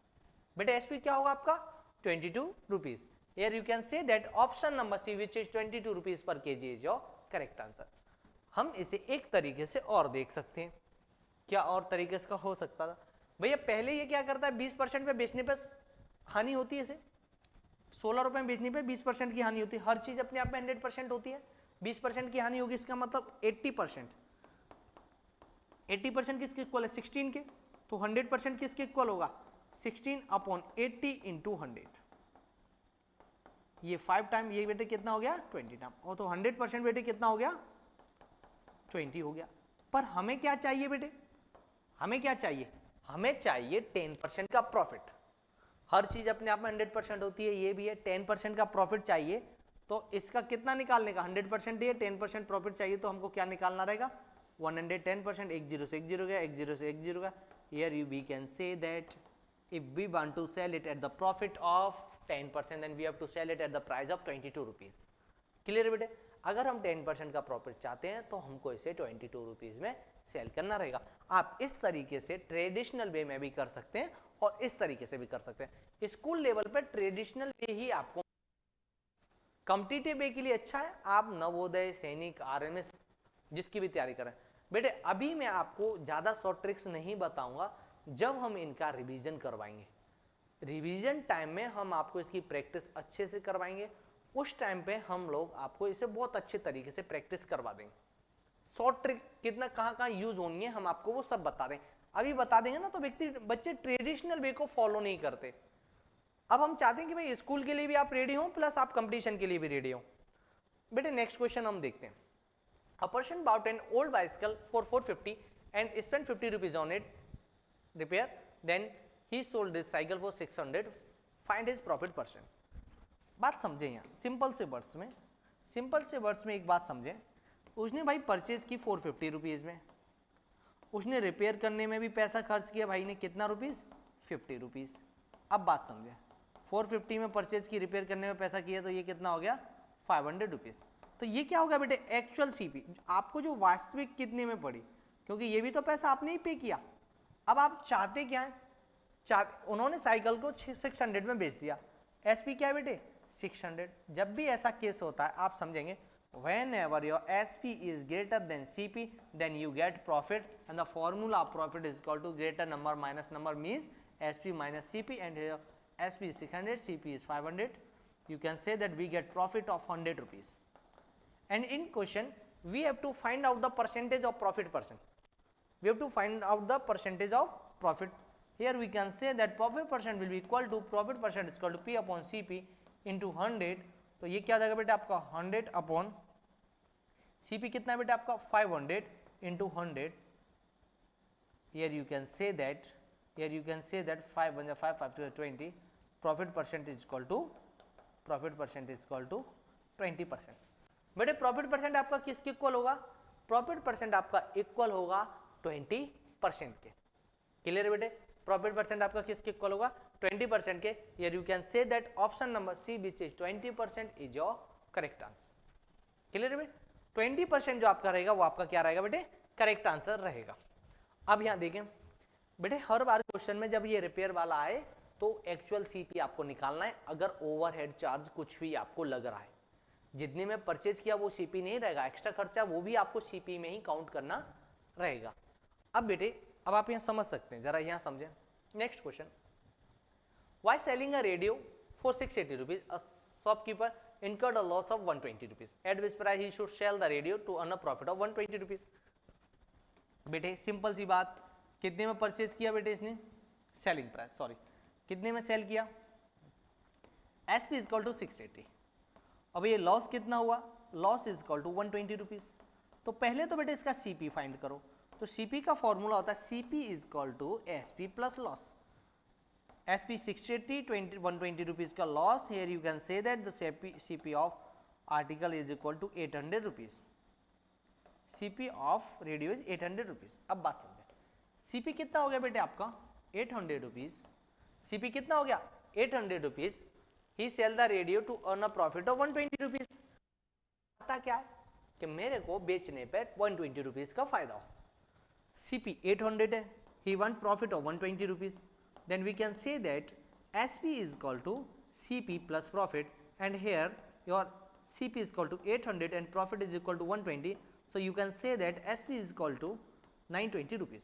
बेटे SP क्या होगा आपका, 22 rupees. Here you can say that option number C which is 22 rupees per KG is your correct answer. हम इसे एक तरीके से और देख सकते हैं। क्या और तरीके से हो सकता था भैया? पहले ये क्या करता है, 20% पे बेचने पे हानि होती है इसे, 16 रुपए में बेचने पे 20% की हानि होती है। हर चीज अपने आप में 100% होती है, 20% की हानि होगी, इसका मतलब 80%। 80% किसके इक्वल है, 16 के। तो 100% किसके इक्वल होगा, 16 अपॉन 80 इंटू 100। ये 5 टाइम, ये बेटे कितना हो गया, 20 टाइम। और तो 100% बेटे कितना हो गया, 20 हो गया। पर हमें क्या चाहिए बेटे, हमें क्या चाहिए, हमें चाहिए 10% का प्रॉफिट। हर चीज अपने आप में 100% होती है, ये भी है। 10% का प्रॉफिट चाहिए तो इसका कितना निकालने का, 100% ही है, 10% प्रॉफिट चाहिए तो हमको क्या निकालना रहेगा, 110%। एक जीरो से एक जीरो गया, एक जीरो से एक जीरो गया। Here you we can say that if we want to sell it at the profit of 10% then we have to sell it at the price of 22 rupees. Clear बेटे? अगर हम 10% का प्रॉफिट चाहते हैं तो हमको इसे 22 रुपीज में सेल करना रहेगा। आप इस तरीके से ट्रेडिशनल वे में भी कर सकते हैं और इस तरीके से भी कर सकते हैं। स्कूल लेवल पर ट्रेडिशनल वे ही आपको कॉम्पिटिटिव वे के लिए अच्छा है। आप नवोदय, सैनिक, RMS जिसकी भी तैयारी करें बेटे। अभी मैं आपको ज्यादा शॉर्ट ट्रिक्स नहीं बताऊंगा, जब हम इनका रिवीजन करवाएंगे। रिवीजन टाइम में हम आपको इसकी प्रैक्टिस अच्छे से करवाएंगे। उस टाइम पे हम लोग आपको इसे बहुत अच्छे तरीके से प्रैक्टिस करवा देंगे। शॉर्ट ट्रिक कितना कहाँ यूज होनी है हम आपको वो सब बता दें। अभी बता देंगे ना तो बच्चे ट्रेडिशनल वे को फॉलो नहीं करते। अब हम चाहते हैं कि भाई स्कूल के लिए भी आप रेडी हो प्लस आप कंपटीशन के लिए भी रेडी हो। बेटे नेक्स्ट क्वेश्चन हम देखते हैं। A person bought an old bicycle for 450 and spent 50 rupees on it repair. Then he sold this cycle for 600. Find his profit percent. बात समझें यहाँ सिंपल से वर्ड्स में एक बात समझें. उसने भाई परचेज की 450 रुपीज़ में, उसने रिपेयर करने में भी पैसा खर्च किया भाई ने कितना रुपीज़ 50 रुपीज़. अब बात समझें 450 में परचेज की रिपेयर करने में पैसा किया तो ये कितना हो गया 500 रुपीज़. तो ये क्या हो गया बेटे एक्चुअल सीपी आपको जो वास्तविक कितने में पड़ी, क्योंकि ये भी तो पैसा आपने ही पे किया. अब आप चाहते क्या है, उन्होंने साइकिल को 600 में बेच दिया, एसपी क्या है बेटे 600. जब भी ऐसा केस होता है आप समझेंगे whenever your SP is greater than CP then you get profit and the formula of profit is equal to greater number minus number means SP minus CP and here SP is 600, CP is 500. You can say that we get profit of 100 rupees. And in question we have to find out the percentage of profit percent. We have to find out the percentage of profit. Here we can say that profit percent will be equal to profit percent is equal to P upon CP into 100. तो ये क्या हो जाएगा बेटा आपका 100 अपॉन CP कितना है बेटा आपका 500 into 100. Here you can say that 5 1 5 5 2 20. Profit percent is equal to 20%. बेटे प्रॉफिट परसेंट आपका किसके इक्वल होगा, प्रॉफिट परसेंट आपका इक्वल होगा 20% के. क्लियर है बेटे, प्रॉफिट परसेंट आपका किसके इक्वल होगा 20% के. Here you can say that option number C which is 20% is your correct answer. Clear है बेटे, 20% जो आपका रहेगा वो आपका क्या रहेगा बेटे करेक्ट आंसर रहेगा. अब यहाँ देखें बेटे हर बार क्वेश्चन में जब ये रिपेयर वाला आए तो एक्चुअल सीपी आपको निकालना है. अगर ओवरहेड चार्ज कुछ भी आपको लग रहा है, जितने में परचेज किया वो सीपी नहीं रहेगा, एक्स्ट्रा खर्चा वो भी आपको सीपी में ही काउंट करना रहेगा. अब बेटे अब आप यहाँ समझ सकते हैं, जरा यहाँ समझें. Next question, by selling a radio for 680 rupees a shopkeeper incurred a loss of 120 rupees. At which price he should sell the radio to earn a profit of 120 rupees. बेटे सिंपल सी बात, कितने में परचेज किया बेटे इसने, सेलिंग प्राइस सॉरी कितने में सेल किया, एसपी इज इक्वल टू 680. अब ये लॉस कितना हुआ, loss is equal to 120 rupees. तो पहले तो बेटे इसका सीपी फाइंड करो. तो सीपी का फॉर्मूला होता है CP is equal to SP plus loss. SP 680 120 rupees का loss. Here you can say that the CP of article is equal to 800 rupees. CP of radio is 800 rupees. अब बात समझे, CP कितना हो गया बेटे आपका 800 rupees. CP कितना हो गया 800 rupees. He sell the radio to earn a profit of 120 rupees. पता क्या है कि मेरे को बेचने पे 120 rupees का फायदा हो. CP 800 है, he want profit of 120 rupees. Then we can say that SP is equal to CP plus profit, and here your CP is equal to 800 and profit is equal to 120. So you can say that SP is equal to 920 rupees.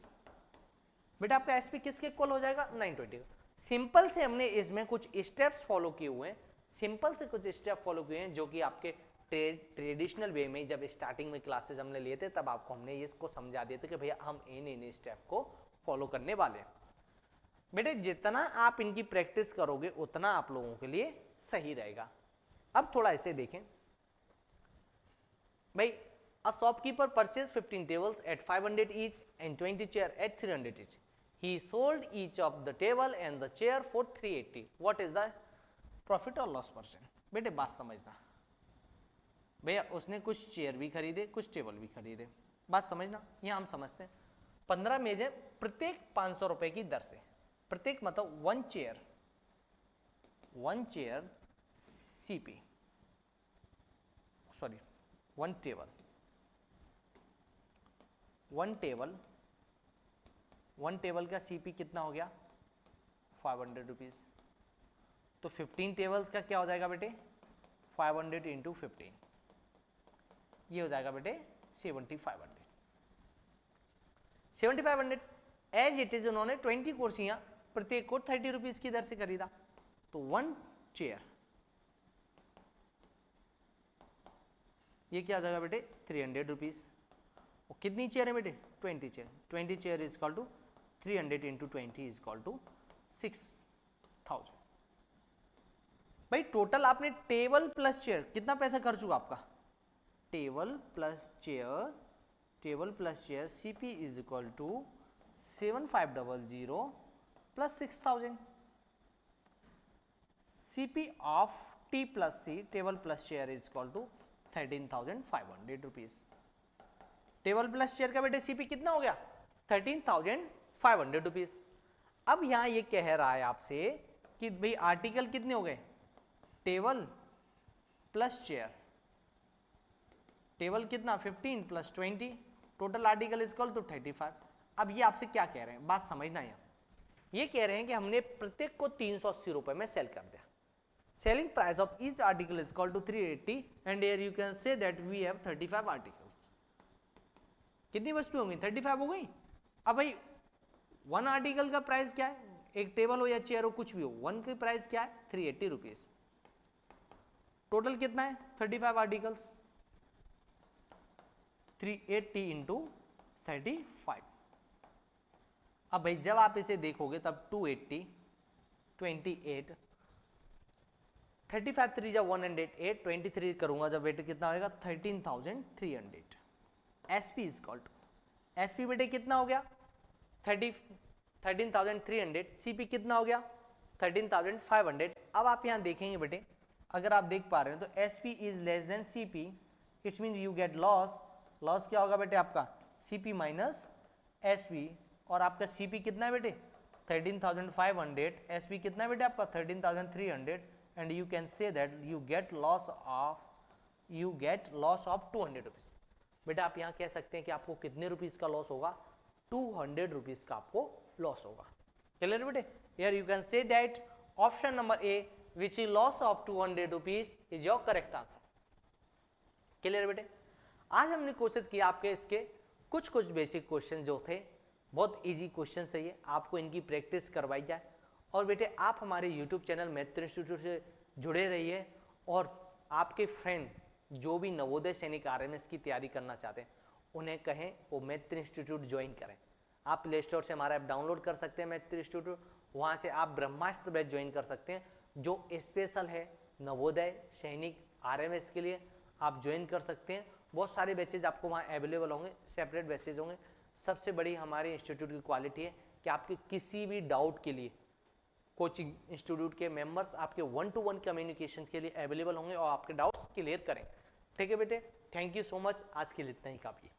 बेटा आपका SP किसके इक्वल हो जाएगा 920. सिंपल से हमने इसमें कुछ स्टेप्स फॉलो किए हुए हैं, सिंपल से कुछ स्टेप फॉलो किए हैं जो कि आपके ट्रेडिशनल वे में जब स्टार्टिंग में क्लासेस हमने लिए थे तब आपको हमने इसको समझा दिए थे कि भैया हम इन स्टेप को फॉलो करने वाले हैं. बेटे जितना आप इनकी प्रैक्टिस करोगे उतना आप लोगों के लिए सही रहेगा. अब थोड़ा ऐसे देखें भाई, a shopkeeper purchase 15 tables at 500 each and 20 chair at 300 each. He sold each of the table and the chair for 380. What is the profit or loss percent? बेटे बात समझना भैया, उसने कुछ चेयर भी खरीदे कुछ टेबल भी खरीदे. बात समझना, यहाँ हम समझते हैं 15 मेजें प्रत्येक 500 रुपए की दर से, प्रत्येक मतलब one chair CP sorry one table का सीपी कितना हो गया 500 रुपीज. तो 15 टेबल्स का क्या हो जाएगा बेटे 500 इंटू 15, ये हो जाएगा बेटे 7500. एज इट इज उन्होंने 20 कुर्सियां प्रत्येक को 30 रुपीज की दर से खरीदा. तो वन चेयर ये क्या हो जाएगा बेटे 300 रुपीज. और कितनी चेयर है बेटे 20 chair. 20 chair is equal to 300 into 20 is equal to 6000. भाई टोटल आपने टेबल प्लस चेयर कितना पैसा खर्च हुआ आपका table plus chair CP is equal to 7500 plus 6000 CP of T plus C table plus chair is equal to 13,500 rupees. Table plus chair का बेटे CP कितना हो गया 13,500 रुपीज। अब यहाँ ये कह रहा है आपसे कि भाई आर्टिकल कितने हो गए, टेबल प्लस चेयर, टेबल कितना 15 plus 20, total article is equal to 35। अब ये आपसे क्या कह रहे हैं, बात समझना है। ये कह रहे हैं कि हमने प्रत्येक को 380 रुपए में सेल कर दिया। Selling price of each article is equal to 380 and here you can say that we have 35 articles. कितनी वस्तु होंगी 35 हो गई। अब भाई वन आर्टिकल का प्राइस क्या है, एक टेबल हो या चेयर हो कुछ भी हो, वन की प्राइस क्या है 380 रुपीज। टोटल कितना है 35 आर्टिकल्स, 380 इंटू 35। अब भाई जब आप इसे देखोगे तब 280, 28, 35 3 जा 108, 23 करूंगा जब बेटे कितना होगा 13,300। एसपी इज कॉल्ड, एसपी बेटे कितना हो गया 13,300। सीपी कितना हो गया 13,500। अब आप यहां देखेंगे बेटे, अगर आप देख पा रहे हो तो SP is less than CP, it's mean you get loss. Loss क्या होगा बेटे आपका सीपी माइनस एसपी, और आपका सीपी कितना है बेटे 13,500, एसपी कितना है बेटे आपका 13,300, and you can say that you get loss of 200 rupees. बेटा आप यहाँ कह सकते हैं कि आपको कितने रुपीज का लॉस होगा 200 रुपीज का आपको लॉस होगा। क्लियर बेटे, here you can say that option number A which is loss of 200 rupees is your correct answer. Clear बेटे, आज हमने कोशिश किया आपके इसके कुछ बेसिक क्वेश्चन जो थे, बहुत इजी क्वेश्चन है ये, आपको इनकी प्रैक्टिस करवाई जाए। और बेटे आप हमारे यूट्यूब चैनल मैत्र इंस्टीट्यूट से जुड़े रहिए, और आपके फ्रेंड जो भी नवोदय सैनिक आरएमएस की तैयारी करना चाहते हैं उन्हें कहें वो मैत्र इंस्टीट्यूट ज्वाइन करें। आप प्ले स्टोर से हमारा ऐप डाउनलोड कर सकते हैं मैत्र इंस्टीट्यूट, वहाँ से आप ब्रह्मास्त्र बैच ज्वाइन कर सकते हैं जो स्पेशल है नवोदय सैनिक आरएमएस के लिए, आप ज्वाइन कर सकते हैं। बहुत सारे बैचेज आपको वहाँ अवेलेबल होंगे, सेपरेट बैचेज होंगे। सबसे बड़ी हमारे इंस्टीट्यूट की क्वालिटी है कि आपके किसी भी डाउट के लिए कोचिंग इंस्टीट्यूट के मेंबर्स आपके 1-to-1 कम्युनिकेशन के लिए अवेलेबल होंगे और आपके डाउट्स क्लियर करें। ठीक है बेटे, थैंक यू सो मच, आज के लिए इतना ही काफ़ी है।